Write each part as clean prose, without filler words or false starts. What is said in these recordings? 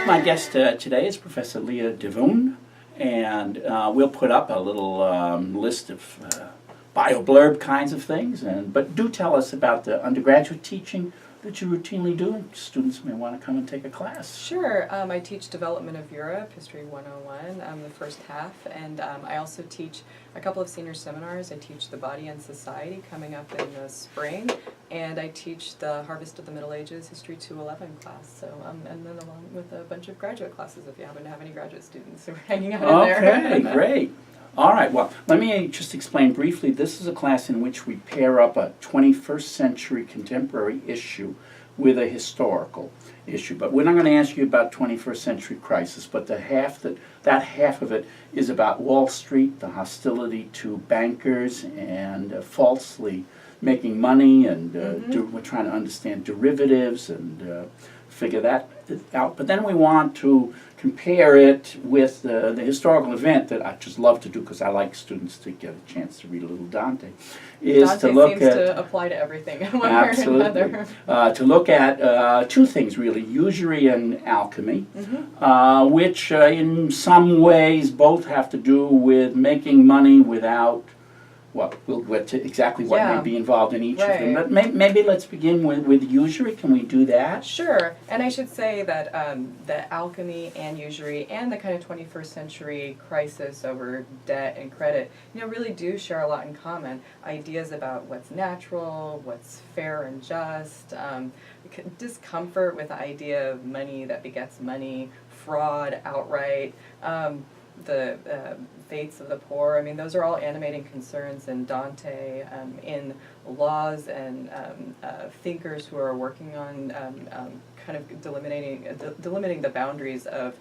My guest today is Professor Leah Devon, and we'll put up a little list of bio-blurb kinds of things. But do tell us about the undergraduate teaching that you routinely do. Students may want to come and take a class. Sure. I teach Development of Europe, History 101, the first half, and I also teach a couple of senior seminars. I teach The Body and Society coming up in the spring, and I teach the Harvest of the Middle Ages, History 211 class. So, and then along with a bunch of graduate classes if you happen to have any graduate students who are hanging out in there. Okay, great. All right, well, let me just explain briefly. This is a class in which we pair up a 21st century contemporary issue with a historical issue. But we're not going to ask you about 21st century crisis, but that half of it is about Wall Street, the hostility to bankers, and falsely making money, and we're trying to understand derivatives and figure that out. But then we want to compare it with the historical event that I just love to do because I like students to get a chance to read a little Dante. Dante seems to apply to everything in one way or another. To look at two things really, usury and alchemy, which in some ways both have to do with making money without, well, we'll get to exactly what may be involved in each of them. But maybe let's begin with usury. Can we do that? Sure. And I should say that the alchemy and usury and the kind of 21st century crisis over debt and credit, really do share a lot in common. Ideas about what's natural, what's fair and just, discomfort with the idea of money that begets money, fraud outright, the fates of the poor. I mean, those are all animating concerns in Dante, in laws and thinkers who are working on kind of delimiting the boundaries of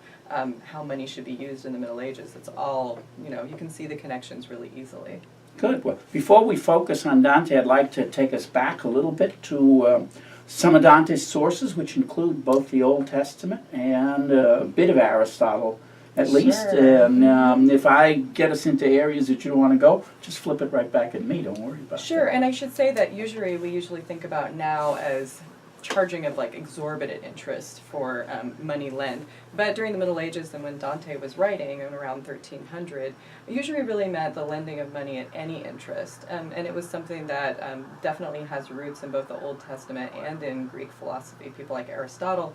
how money should be used in the Middle Ages. It's all, you can see the connections really easily. Good. Well, before we focus on Dante, I'd like to take us back a little bit to some of Dante's sources, which include both the Old Testament and a bit of Aristotle, at least. And if I get us into areas that you don't want to go, just flip it right back at me. Don't worry about it. Sure, and I should say that usury we usually think about now as charging of like exorbitant interest for money lent. But during the Middle Ages and when Dante was writing in around 1300, usury really meant the lending of money at any interest. And it was something that definitely has roots in both the Old Testament and in Greek philosophy. People like Aristotle,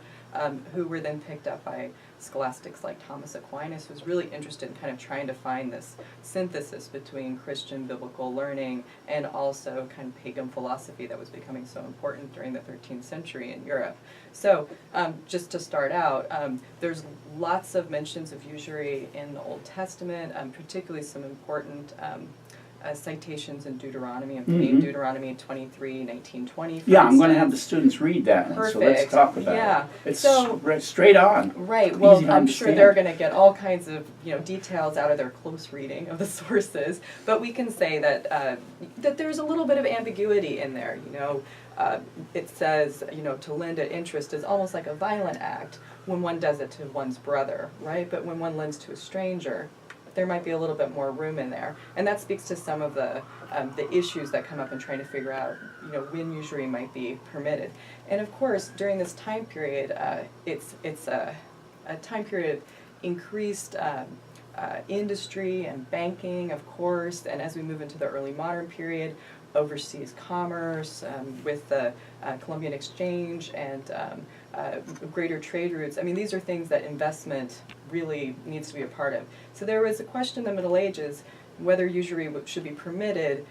who were then picked up by scholastics like Thomas Aquinas, who was really interested in kind of trying to find this synthesis between Christian biblical learning and also kind of pagan philosophy that was becoming so important during the 13th century in Europe. So just to start out, there's lots of mentions of usury in the Old Testament, particularly some important citations in Deuteronomy. I'm putting Deuteronomy 23, 19, 20. Yeah, I'm going to have the students read that one, Perfect. so let's talk about it. It's straight on. Right, well, I'm sure they're going to get all kinds of details out of their close reading of the sources, but we can say that that there's a little bit of ambiguity in there. It says, to lend at interest is almost like a violent act when one does it to one's brother, right? But when one lends to a stranger, there might be a little bit more room in there. And that speaks to some of the issues that come up in trying to figure out, when usury might be permitted. And of course, during this time period, it's a time period of increased industry and banking, of course, and as we move into the early modern period, overseas commerce with the Columbian Exchange and greater trade routes. I mean, these are things that investment really needs to be a part of. So there was a question in the Middle Ages whether usury should be permitted,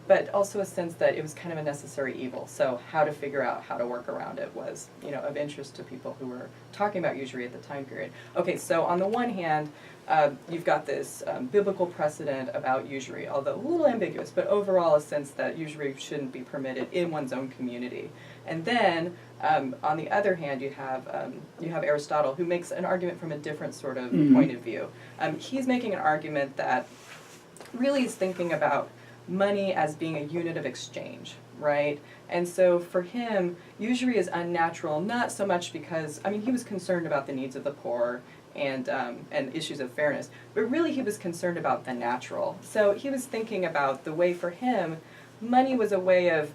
but also a sense that it was kind of a necessary evil. So how to figure out how to work around it was, of interest to people who were talking about usury at the time period. Okay, so on the one hand, you've got this biblical precedent about usury, although a little ambiguous, but overall a sense that usury shouldn't be permitted in one's own community. And then, on the other hand, you have Aristotle, who makes an argument from a different sort of point of view. He's making an argument that really is thinking about money as being a unit of exchange, right? And so for him, usury is unnatural, not so much because, he was concerned about the needs of the poor and issues of fairness, but really he was concerned about the natural. So he was thinking about the way for him, money was a way of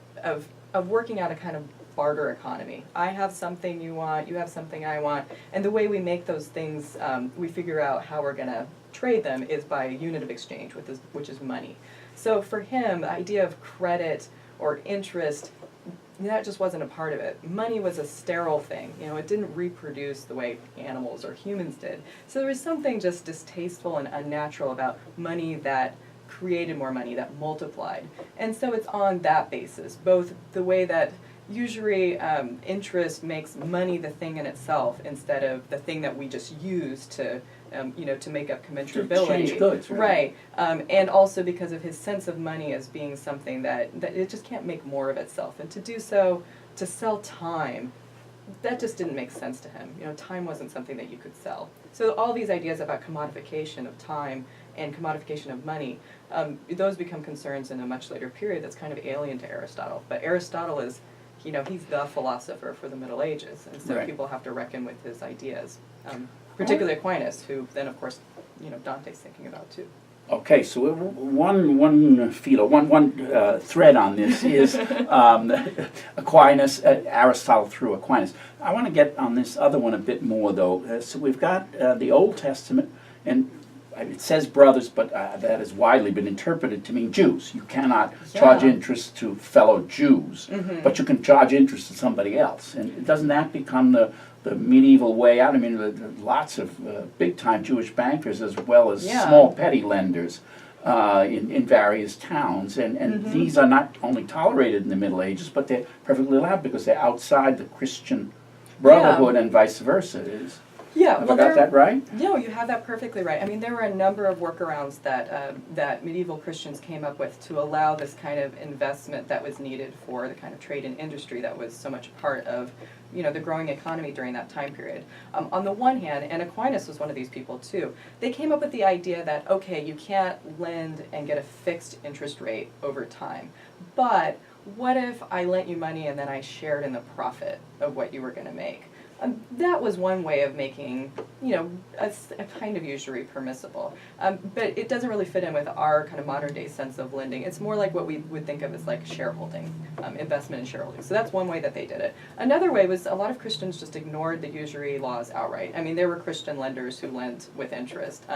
working out a kind of barter economy. I have something you want, you have something I want, and the way we make those things, we figure out how we're going to trade them is by a unit of exchange, which is money. So for him, the idea of credit or interest, that just wasn't a part of it. Money was a sterile thing. You know, it didn't reproduce the way animals or humans did. So there was something just distasteful and unnatural about money that created more money, that multiplied. And so it's on that basis, both the way that usury interest makes money the thing in itself instead of the thing that we just use to to make up commensurability. To change goods, right? And also because of his sense of money as being something that it just can't make more of itself. And to do so, to sell time, that just didn't make sense to him. You know, time wasn't something that you could sell. So all these ideas about commodification of time and commodification of money, those become concerns in a much later period that's kind of alien to Aristotle. But Aristotle is, he's the philosopher for the Middle Ages, and so people have to reckon with his ideas. Particularly Aquinas, who then, of course, Dante's thinking about too. Okay, so one thread on this is Aquinas, Aristotle through Aquinas. I want to get on this other one a bit more, though. So we've got the Old Testament, and it says brothers, but that has widely been interpreted to mean Jews. You cannot charge interest to fellow Jews, but you can charge interest to somebody else. And doesn't that become the medieval way out? I mean, there are lots of big-time Jewish bankers as well as small petty lenders in various towns. And these are not only tolerated in the Middle Ages, but they're perfectly allowed because they're outside the Christian brotherhood and vice versa. Have I got that right? No, you have that perfectly right. I mean, there were a number of workarounds that medieval Christians came up with to allow this kind of investment that was needed for the kind of trade and industry that was so much a part of the growing economy during that time period. On the one hand, and Aquinas was one of these people too, they came up with the idea that, okay, you can't lend and get a fixed interest rate over time, but what if I lent you money and then I shared in the profit of what you were going to make? That was one way of making, a kind of usury permissible. But it doesn't really fit in with our kind of modern day sense of lending. It's more like what we would think of as like shareholding, investment in shareholding. So that's one way that they did it. Another way was a lot of Christians just ignored the usury laws outright. I mean, there were Christian lenders who lent with interest.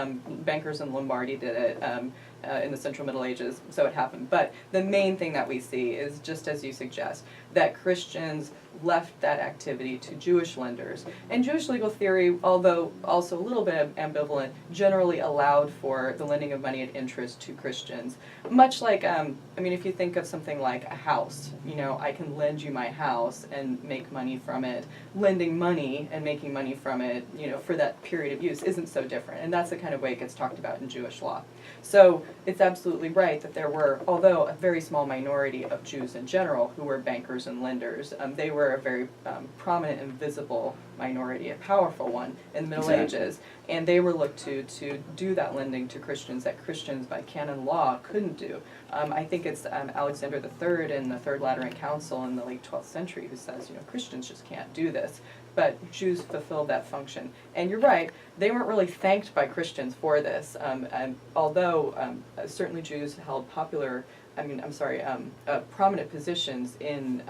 Bankers in Lombardy did it. In the Central Middle Ages, so it happened. But the main thing that we see is, just as you suggest, that Christians left that activity to Jewish lenders. And Jewish legal theory, although also a little bit ambivalent, generally allowed for the lending of money at interest to Christians. Much like, if you think of something like a house, I can lend you my house and make money from it. Lending money and making money from it, for that period of use isn't so different. And that's the kind of way it gets talked about in Jewish law. So it's absolutely right that there were, although a very small minority of Jews in general who were bankers and lenders, they were a very prominent and visible minority, a powerful one in the Middle Ages, and they were looked to do that lending to Christians that Christians by canon law couldn't do. I think it's Alexander III in the Third Lateran Council in the late 12th century who says, Christians just can't do this. But Jews fulfilled that function. And you're right, they weren't really thanked by Christians for this. And although certainly Jews held prominent positions in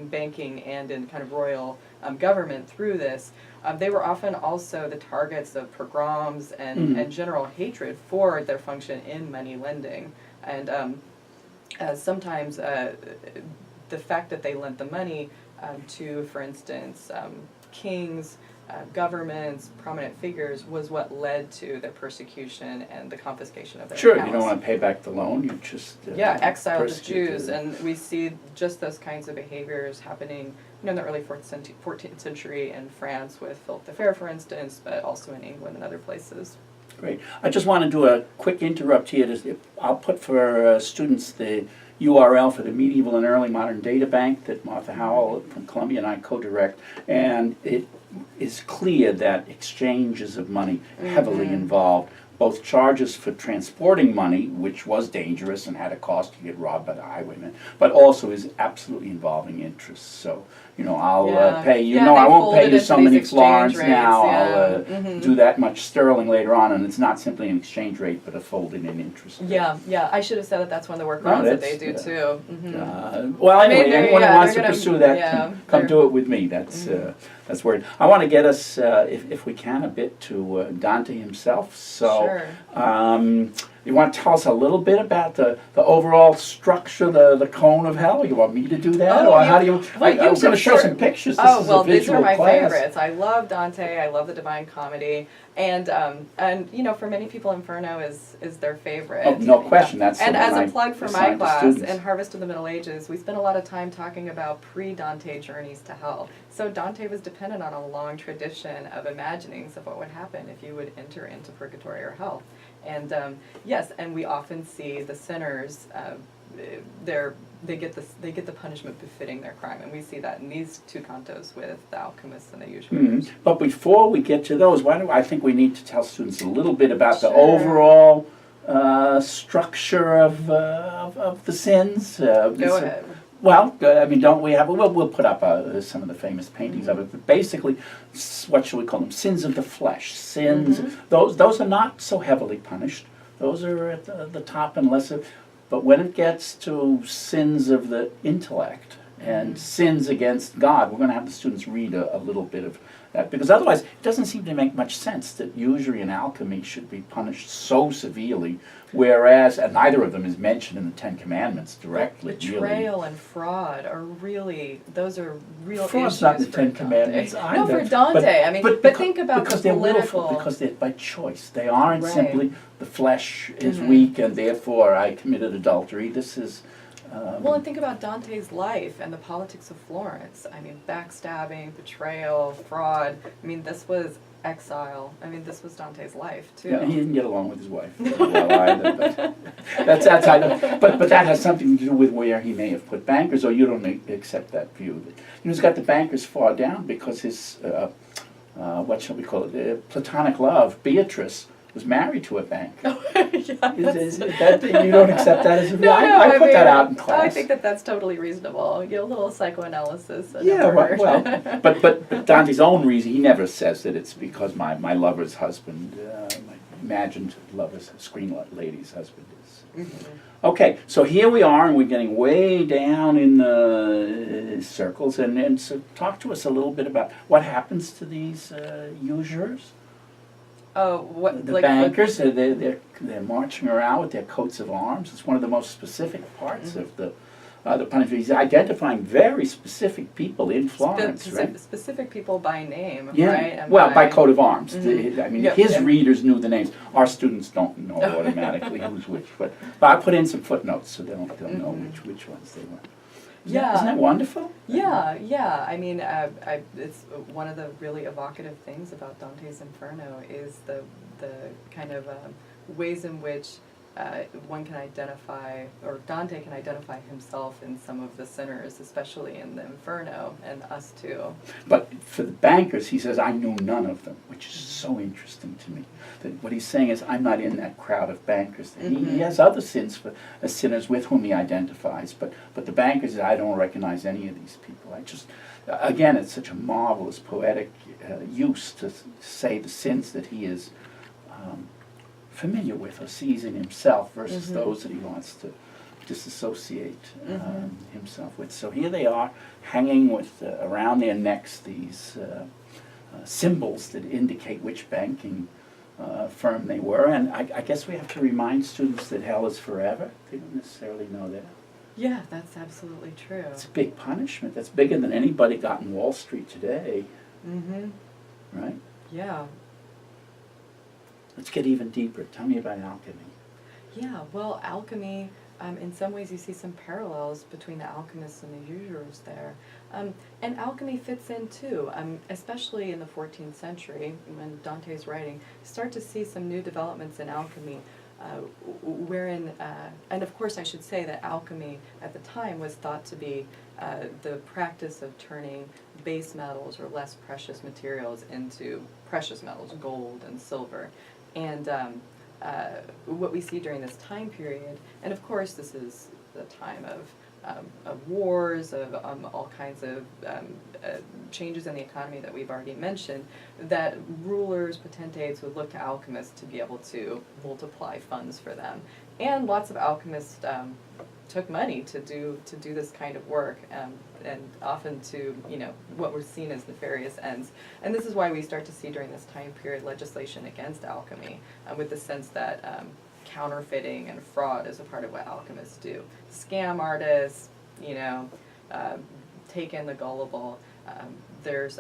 banking and in kind of royal government through this, they were often also the targets of pogroms and general hatred for their function in money lending. And sometimes the fact that they lent the money to, for instance, kings, governments, prominent figures, was what led to the persecution and the confiscation of their accounts. You don't want to pay back the loan, you just exile the Jews, and we see just those kinds of behaviors happening in the early 14th century in France with Philip the Fair, for instance, but also in England and other places. Great. I just want to do a quick interrupt here. I'll put for students the URL for the Medieval and Early Modern Data Bank that Martha Howell from Columbia and I co-direct, and it is clear that exchanges of money heavily involved both charges for transporting money, which was dangerous and had a cost to get robbed by the highwaymen, but also is absolutely involving interest. So, I'll pay you. Yeah, No, I they won't folded pay you into so these many exchange florins rates, now. yeah. I'll do that much sterling later on, and it's not simply an exchange rate, but a folded in interest rate. Yeah. I should have said that's one of the workarounds that they do too. Well, anyway, anyone who wants to they're pursue that come do it with me. That's where I want to get us, if we can, a bit to Dante himself. So, Sure. You want to tell us a little bit about the overall structure, the cone of hell? You want me to do that, or how do you? I was going to show some pictures. This is a these are visual my class. favorites. I love Dante. I love the Divine Comedy, and for many people, Inferno is their favorite. Oh, no question. That's and the one as a plug for my assign to class students. in Harvest of the Middle Ages, we spent a lot of time talking about pre-Dante journeys to hell. So Dante was dependent on a long tradition of imaginings of what would happen if you would enter into purgatory or hell. And yes, and we often see the sinners. They get the punishment befitting their crime, and we see that in these two cantos with the alchemists and the usurers. But before we get to those, I think we need to tell students a little bit about the Sure. overall structure of the sins. Go ahead. Well, don't we have? We'll put up some of the famous paintings of it. But basically, what shall we call them? Sins of the flesh. Sins. Those are not so heavily punished. Those are at the top and lesser. But when it gets to sins of the intellect and sins against God, we're going to have the students read a little bit of that, because otherwise it doesn't seem to make much sense that usury and alchemy should be punished so severely, whereas, and neither of them is mentioned in the Ten Commandments directly. Betrayal and fraud are really, those are real Fraud's issues not in the for Ten Dante. Commandments either. No, for Dante. But think about because the they're political. willful, because they're by choice. They aren't Right. simply the flesh is weak and therefore I committed adultery. This is. Well, and think about Dante's life and the politics of Florence. I mean, backstabbing, betrayal, fraud. I mean, this was exile. I mean, this was Dante's life too. Yeah, he didn't get along with his wife well either. But that's I know. But that has something to do with where he may have put bankers, or you don't accept that view. He's got the bankers far down because his what shall we call it? Platonic love, Beatrice, was married to a banker. Is that you don't accept that as a view? I put that out in class. I think that's totally reasonable. A little psychoanalysis. Yeah, well, but Dante's own reason, he never says that it's because my lover's husband, my imagined lover's screen lady's husband is. Okay, so here we are, and we're getting way down in the circles, and so talk to us a little bit about what happens to these usurers. Oh, what the bankers? They're marching around with their coats of arms. It's one of the most specific parts of the punishment. He's identifying very specific people in Florence, right? Specific people by name, yeah. right? And by coat of arms. I mean, his Yep. readers knew the names. Our students don't know automatically who's which, but I put in some footnotes so they'll know which ones they were. Isn't that wonderful? Yeah. I mean, it's one of the really evocative things about Dante's Inferno is the kind of ways in which one can identify, or Dante can identify himself in some of the sinners, especially in the Inferno, and us too. But for the bankers, he says, I knew none of them, which is so interesting to me. That what he's saying is, I'm not in that crowd of bankers. He has other sins for sinners with whom he identifies, but the bankers, I don't recognize any of these people. Again, it's such a marvelous poetic use to say the sins that he is familiar with or sees in himself versus those that he wants to disassociate himself with. So here they are, hanging with around their necks these symbols that indicate which banking firm they were. And I guess we have to remind students that hell is forever. They don't necessarily know that. Yeah, that's absolutely true. It's a big punishment. That's bigger than anybody got in Wall Street today. Right? Yeah. Let's get even deeper. Tell me about alchemy. Yeah, well, alchemy, in some ways you see some parallels between the alchemists and the usurers there. And alchemy fits in too, especially in the 14th century when Dante's writing. You start to see some new developments in alchemy wherein, and of course I should say that alchemy at the time was thought to be the practice of turning base metals or less precious materials into precious metals, gold and silver. And what we see during this time period, and of course this is the time of wars, of all kinds of changes in the economy that we've already mentioned, that rulers, potentates would look to alchemists to be able to multiply funds for them. And lots of alchemists took money to do this kind of work, and often to, you know, what were seen as nefarious ends. And this is why we start to see during this time period legislation against alchemy, with the sense that counterfeiting and fraud is a part of what alchemists do. Scam artists, you know, take in the gullible. There's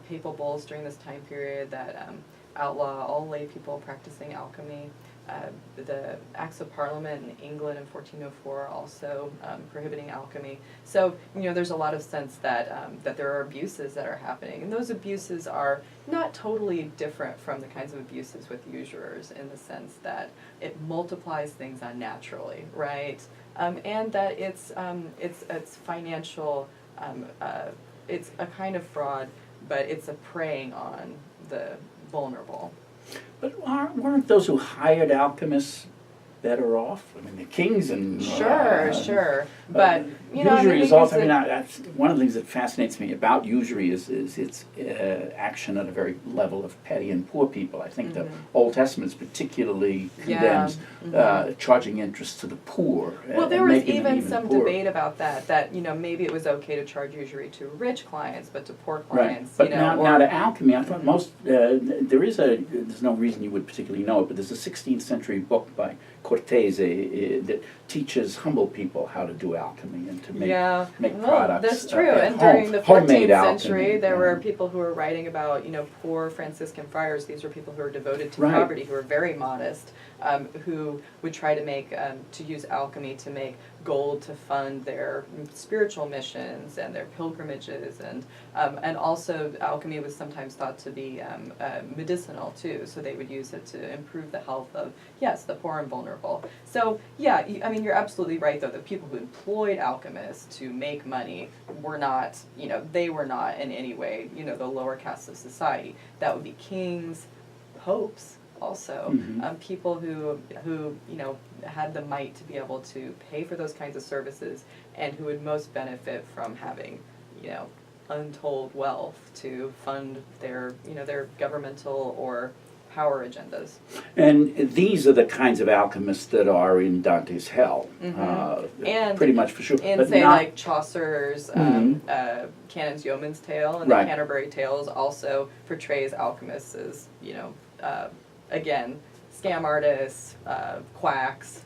papal bulls during this time period that outlaw all lay people practicing alchemy. The Acts of Parliament in England in 1404 also prohibiting alchemy. So, you know, there's a lot of sense that that there are abuses that are happening, and those abuses are not totally different from the kinds of abuses with usurers, in the sense that it multiplies things unnaturally, right? And that it's financial. It's a kind of fraud, but it's a preying on the vulnerable. But weren't those who hired alchemists better off? I mean, the kings and Sure. But you know, usury I is also. I mean, that's one of the things that fascinates me about usury is its action at a very level of petty and poor people. I think the Old Testament particularly condemns charging interest to the poor. Well, there was even some debate about that. That, you know, maybe it was okay to charge usury to rich clients, but to poor clients, right. But you know, now to alchemy, I thought most there's no reason you would particularly know it, but there's a 16th century book by Cortese that teaches humble people how to do alchemy and to make products. That's true. And home, during the 14th alchemy, century, there were people who were writing about, you know, poor Franciscan friars. These were people who were devoted to poverty, who were very modest, who would try to make to use alchemy to make gold to fund their spiritual missions and their pilgrimages, and also alchemy was sometimes thought to be medicinal too. So they would use it to improve the health of the poor and vulnerable. So yeah, I mean, you're absolutely right though. The people who employed alchemists to make money were not, you know, they were not in any way, you know, the lower castes of society. That would be kings, popes. Also, people who you know had the might to be able to pay for those kinds of services, and who would most benefit from having, you know, untold wealth to fund their, you know, their governmental or power agendas. And these are the kinds of alchemists that are in Dante's Hell, and pretty much for sure. In but say like Chaucer's Canon's Yeoman's Tale and the Right. Canterbury Tales also portrays alchemists as, you know, again, scam artists, quacks,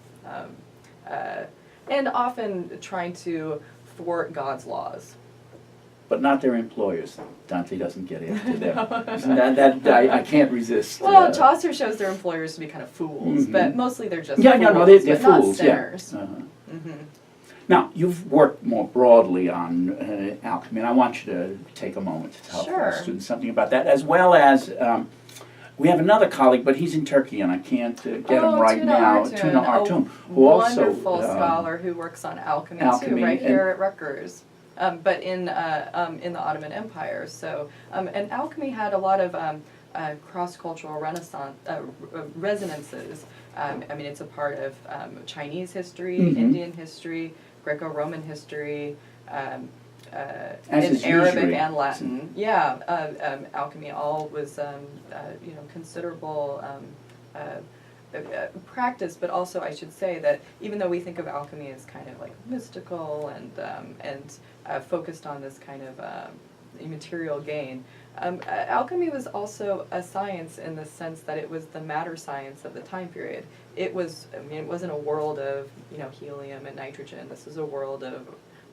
and often trying to thwart God's laws. But not their employers. Dante doesn't get after them. Isn't that I can't resist. Well, Chaucer shows their employers to be kind of fools, but mostly they're just they're fools, they're but not fools. sinners. Now, you've worked more broadly on alchemy, and I want you to take a moment to tell our students something about that, as well as we have another colleague, but he's in Turkey, and I can't get him right now. Tuna Artun, who also wonderful scholar who works on alchemy too, right here at Rutgers. But in the Ottoman Empire. So, and alchemy had a lot of cross-cultural resonances. I mean, it's a part of Chinese history, Indian history, Greco-Roman history, in Arabic and Latin. Alchemy all was, you know, considerable practice, but also I should say that even though we think of alchemy as kind of like mystical and focused on this kind of material gain, alchemy was also a science in the sense that it was the matter science of the time period. It was, I mean, it wasn't a world of, you know, helium and nitrogen. This was a world of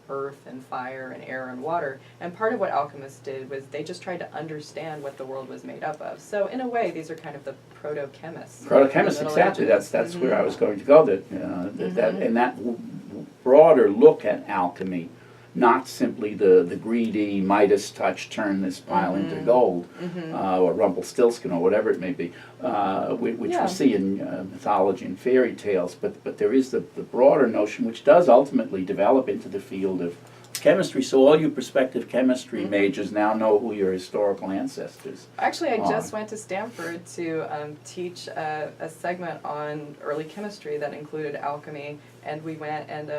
earth and fire and air and water. And part of what alchemists did was they just tried to understand what the world was made up of. So in a way, these are kind of the proto-chemists. Proto-chemists, exactly. That's where I was going to go. That broader look at alchemy, not simply the greedy Midas touch, turn this pile into gold, or Rumpelstiltskin, or whatever it may be, which we see in mythology and fairy tales. But there is the broader notion, which does ultimately develop into the field of chemistry, so all you prospective chemistry majors now know who your historical ancestors Actually, I are. just went to Stanford to teach a segment on early chemistry that included alchemy, and we went and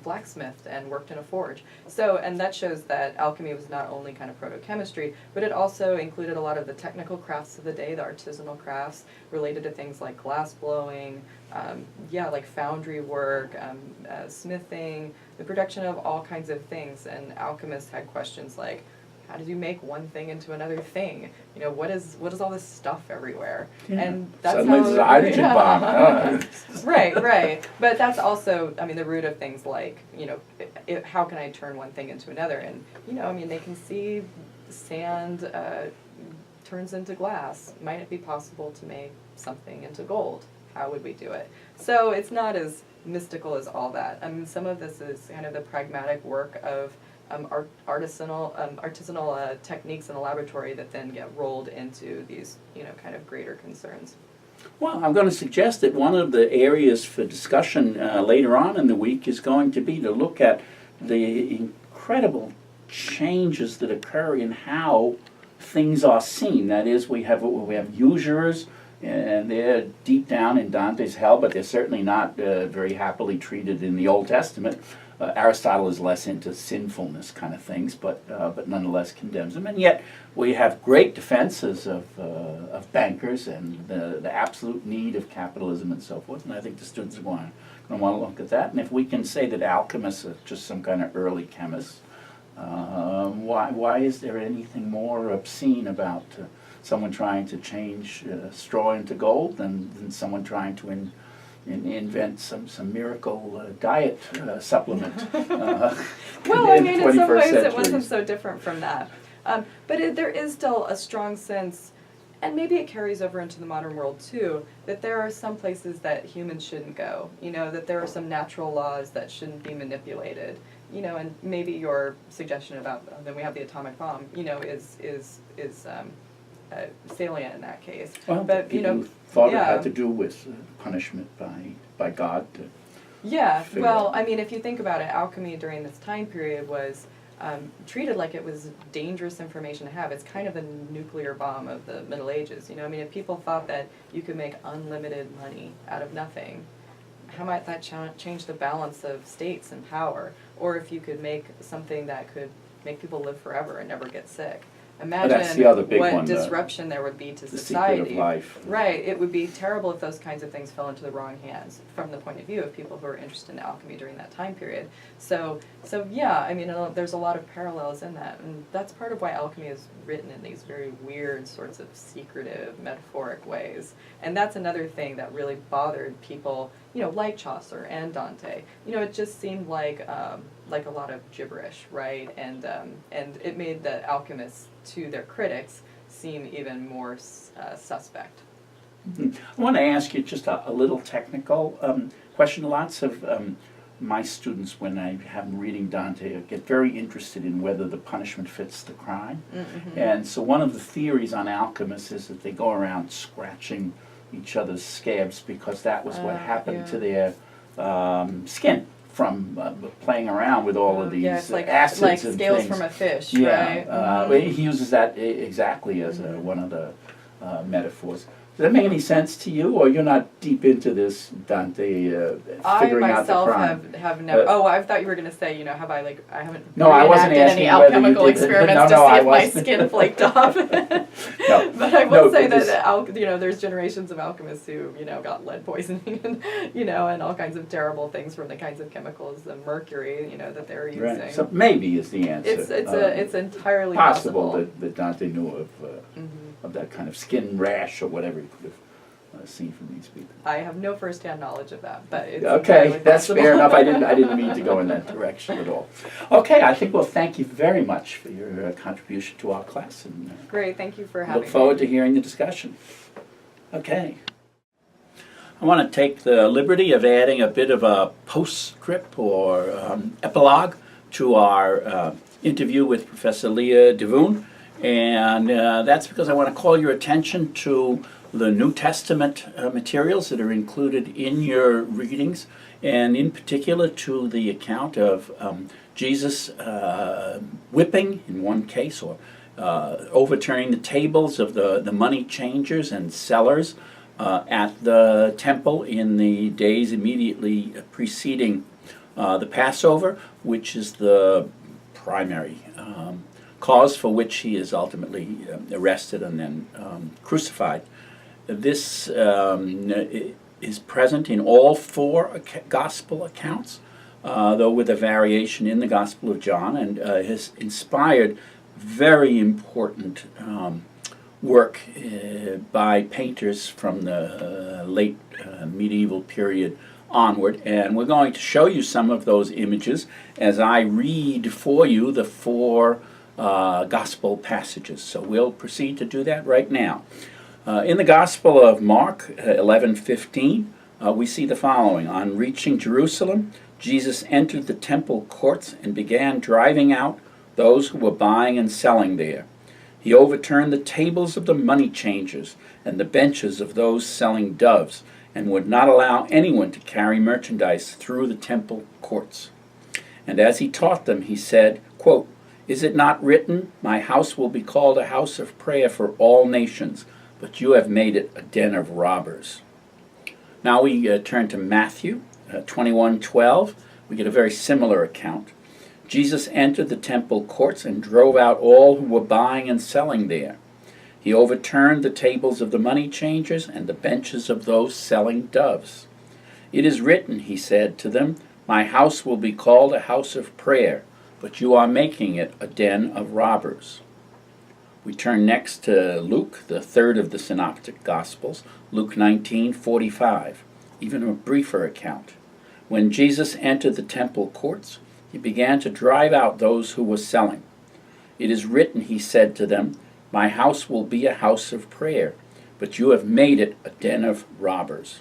blacksmithed and worked in a forge. So, and that shows that alchemy was not only kind of proto-chemistry, but it also included a lot of the technical crafts of the day, the artisanal crafts related to things like glass blowing, like foundry work, smithing, the production of all kinds of things. And alchemists had questions like, how did you make one thing into another thing? You know, what is all this stuff everywhere? Yeah. And that's Suddenly how there's a hydrogen bomb. Right. But that's also, I mean, the root of things like, you know, how can I turn one thing into another? And, you know, I mean, they can see sand turns into glass. Might it be possible to make something into gold? How would we do it? So it's not as mystical as all that. I mean, some of this is kind of the pragmatic work of artisanal techniques in the laboratory that then get rolled into these, you know, kind of greater concerns. Well, I'm going to suggest that one of the areas for discussion later on in the week is going to be to look at the incredible changes that occur in how things are seen. That is, we have usurers, and they're deep down in Dante's hell, but they're certainly not very happily treated in the Old Testament. Aristotle is less into sinfulness kind of things, but nonetheless condemns them. And yet we have great defenses of bankers and the absolute need of capitalism and so forth. And I think the students are going to want to look at that. And if we can say that alchemists are just some kind of early chemists, why is there anything more obscene about someone trying to change straw into gold than someone trying to invent some miracle diet supplement? Well, I mean, in some ways century. It wasn't so different from that. But there is still a strong sense, and maybe it carries over into the modern world too, that there are some places that humans shouldn't go. You know, that there are some natural laws that shouldn't be manipulated. You know, and maybe your suggestion about then we have the atomic bomb, you know, is salient in that case. Well, but you know, thought it had to do with punishment by God. Yeah, well, I mean, if you think about it, alchemy during this time period was treated like it was dangerous information to have. It's kind of the nuclear bomb of the Middle Ages. You know, I mean, if people thought that you could make unlimited money out of nothing, how might that change the balance of states and power? Or if you could make something that could make people live forever and never get sick. Imagine that's the other big what one, disruption there would be to the society. Secret of life. Right, it would be terrible if those kinds of things fell into the wrong hands from the point of view of people who are interested in alchemy during that time period. So yeah, I mean, there's a lot of parallels in that, and that's part of why alchemy is written in these very weird sorts of secretive, metaphoric ways. And that's another thing that really bothered people, you know, like Chaucer and Dante. You know, it just seemed like a lot of gibberish, right? And it made the alchemists, to their critics, seem even more suspect. Mm-hmm. I want to ask you just a little technical question. Lots of my students, when I have them reading Dante, get very interested in whether the punishment fits the crime. Mm-hmm. And so one of the theories on alchemists is that they go around scratching each other's scabs because that was what happened to their skin from playing around with all of these it's like, acids like and scales things. from a fish, Yeah, right? he uses that exactly as one of the metaphors. Does that make any sense to you, or you're not deep into this, Dante, figuring out the crime? I myself have never. I thought you were going to say, you know, have I haven't No, I wasn't reenacted any asking whether you alchemical did. experiments No, to no, see I if my wasn't. skin flaked off. No, But I will say this- that you know, there's generations of alchemists who, you know, got lead poisoning and, you know, and all kinds of terrible things from the kinds of chemicals, the mercury, you know, that they were using. Right. So maybe is the answer. It's entirely possible possible. that Dante knew of that kind of skin rash or whatever he could have seen from these people. I have no first-hand knowledge of that, but it's Okay, entirely that's possible. fair enough. I didn't mean to go in that direction at all. Okay, I think we'll thank you very much for your contribution to our class, and Great, thank you for having me. look forward to hearing the discussion. Okay. I want to take the liberty of adding a bit of a postscript or epilogue to our interview with Professor Leah DeVoon, and that's because I want to call your attention to the New Testament materials that are included in your readings, and in particular to the account of Jesus whipping in one case, or overturning the tables of the money changers and sellers at the temple in the days immediately preceding the Passover, which is the primary cause for which he is ultimately arrested and then crucified. This is present in all four gospel accounts, though with a variation in the Gospel of John, and has inspired very important work by painters from the late medieval period onward. And we're going to show you some of those images as I read for you the four gospel passages. So we'll proceed to do that right now. In the Gospel of Mark 11:15, we see the following. On reaching Jerusalem, Jesus entered the temple courts and began driving out those who were buying and selling there. He overturned the tables of the money changers and the benches of those selling doves, and would not allow anyone to carry merchandise through the temple courts. And as he taught them, he said, quote, "Is it not written, my house will be called a house of prayer for all nations, but you have made it a den of robbers." Now we turn to Matthew 21:12. We get a very similar account. Jesus entered the temple courts and drove out all who were buying and selling there. He overturned the tables of the money changers and the benches of those selling doves. "It is written," he said to them, "my house will be called a house of prayer, but you are making it a den of robbers." We turn next to Luke, the third of the Synoptic Gospels, Luke 19:45, even a briefer account. When Jesus entered the temple courts, he began to drive out those who were selling. "It is written," he said to them, "my house will be a house of prayer, but you have made it a den of robbers."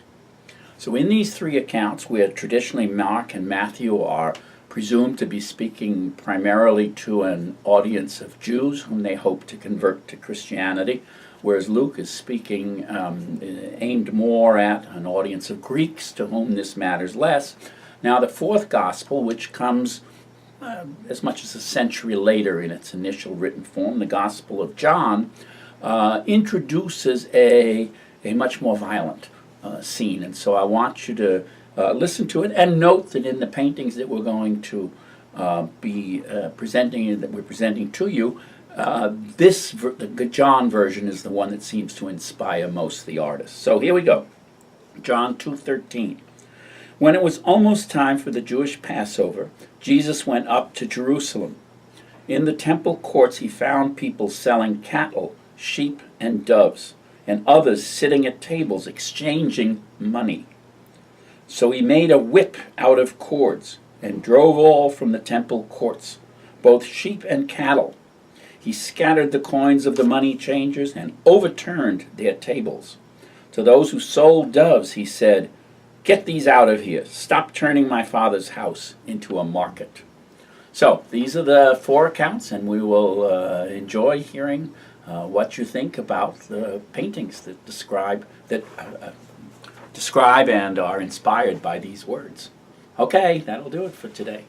So in these three accounts, where traditionally Mark and Matthew are presumed to be speaking primarily to an audience of Jews whom they hope to convert to Christianity, whereas Luke is speaking aimed more at an audience of Greeks to whom this matters less. Now the fourth gospel, which comes as much as a century later in its initial written form, the Gospel of John, introduces a much more violent scene. And so I want you to listen to it and note that in the paintings that we're going to be presenting to you, the John version is the one that seems to inspire most of the artists. So here we go. John 2:13. When it was almost time for the Jewish Passover, Jesus went up to Jerusalem. In the temple courts he found people selling cattle, sheep, and doves, and others sitting at tables exchanging money. So he made a whip out of cords and drove all from the temple courts, both sheep and cattle. He scattered the coins of the money changers and overturned their tables. To those who sold doves he said, "Get these out of here. Stop turning my Father's house into a market." So these are the four accounts, and we will enjoy hearing what you think about the paintings that describe and are inspired by these words. Okay, that'll do it for today.